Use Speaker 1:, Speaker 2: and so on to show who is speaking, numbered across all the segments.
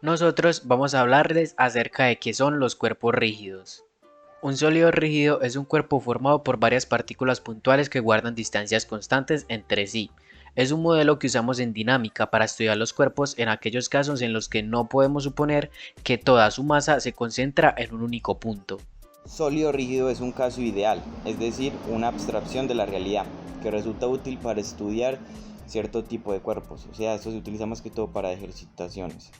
Speaker 1: Nosotros vamos a hablarles acerca de qué son los cuerpos rígidos. Un sólido rígido es un cuerpo formado por varias partículas puntuales que guardan distancias constantes entre sí. Es un modelo que usamos en dinámica para estudiar los cuerpos en aquellos casos en los que no podemos suponer que toda su masa se concentra en un único punto.
Speaker 2: Sólido rígido es un caso ideal, es decir, una abstracción de la realidad, que resulta útil para estudiar cierto tipo de cuerpos, o sea, esto se utiliza más que todo para ejercitaciones.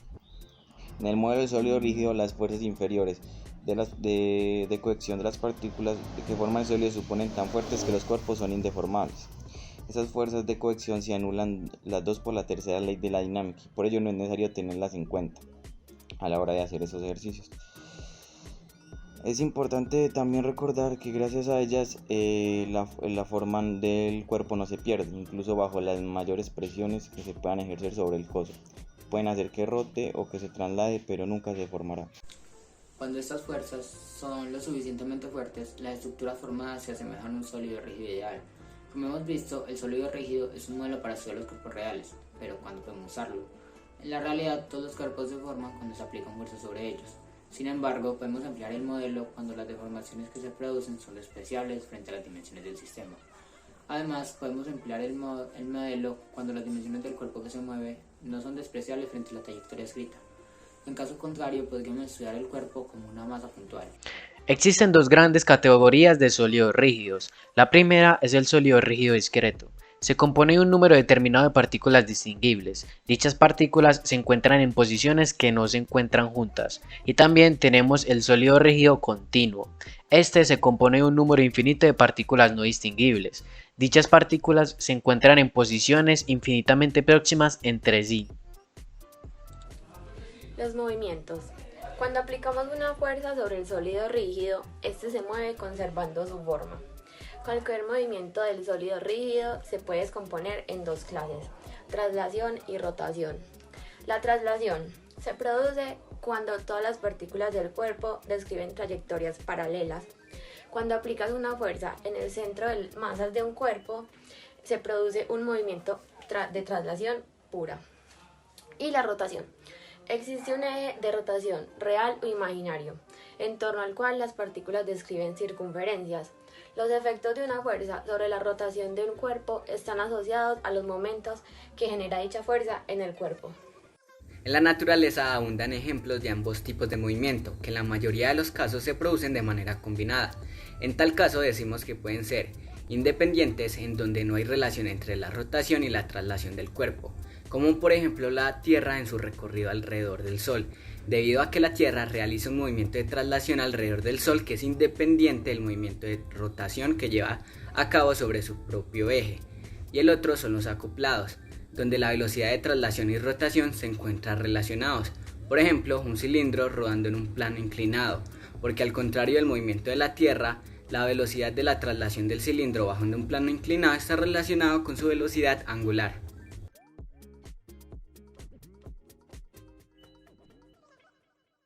Speaker 2: En el modelo de sólido rígido, las fuerzas inferiores de cohesión de las partículas que forman el sólido se suponen tan fuertes que los cuerpos son indeformables. Esas fuerzas de cohesión se anulan las dos por la tercera ley de la dinámica, por ello no es necesario tenerlas en cuenta a la hora de hacer esos ejercicios. Es importante también recordar que gracias a ellas la forma del cuerpo no se pierde, incluso bajo las mayores presiones que se puedan ejercer sobre el coso. Pueden hacer que rote o que se traslade, pero nunca se deformará.
Speaker 3: Cuando estas fuerzas son lo suficientemente fuertes, las estructuras formadas se asemejan a un sólido rígido ideal. Como hemos visto, el sólido rígido es un modelo para estudiar los cuerpos reales, pero ¿cuándo podemos usarlo? En la realidad, todos los cuerpos se forman cuando se aplican fuerzas sobre ellos. Sin embargo, podemos ampliar el modelo cuando las deformaciones que se producen son despreciables frente a las dimensiones del sistema. Además, podemos emplear el modelo cuando las dimensiones del cuerpo que se mueve no son despreciables frente a la trayectoria escrita. En caso contrario, podríamos estudiar el cuerpo como una masa puntual.
Speaker 1: Existen dos grandes categorías de sólidos rígidos. La primera es el sólido rígido discreto. Se compone de un número determinado de partículas distinguibles. Dichas partículas se encuentran en posiciones que no se encuentran juntas. Y también tenemos el sólido rígido continuo. Este se compone de un número infinito de partículas no distinguibles. Dichas partículas se encuentran en posiciones infinitamente próximas entre sí.
Speaker 4: Los movimientos. Cuando aplicamos una fuerza sobre el sólido rígido, este se mueve conservando su forma. Cualquier movimiento del sólido rígido se puede descomponer en dos clases, traslación y rotación. La traslación se produce cuando todas las partículas del cuerpo describen trayectorias paralelas. Cuando aplicas una fuerza en el centro de masas de un cuerpo, se produce un movimiento de traslación pura. Y la rotación. Existe un eje de rotación real o imaginario, en torno al cual las partículas describen circunferencias. Los efectos de una fuerza sobre la rotación de un cuerpo están asociados a los momentos que genera dicha fuerza en el cuerpo.
Speaker 5: En la naturaleza abundan ejemplos de ambos tipos de movimiento, que en la mayoría de los casos se producen de manera combinada. En tal caso decimos que pueden ser independientes, en donde no hay relación entre la rotación y la traslación del cuerpo, como por ejemplo la Tierra en su recorrido alrededor del Sol, debido a que la Tierra realiza un movimiento de traslación alrededor del Sol que es independiente del movimiento de rotación que lleva a cabo sobre su propio eje. Y el otro son los acoplados, donde la velocidad de traslación y rotación se encuentran relacionados. Por ejemplo, un cilindro rodando en un plano inclinado, porque al contrario del movimiento de la Tierra, la velocidad de la traslación del cilindro bajando un plano inclinado está relacionado con su velocidad angular.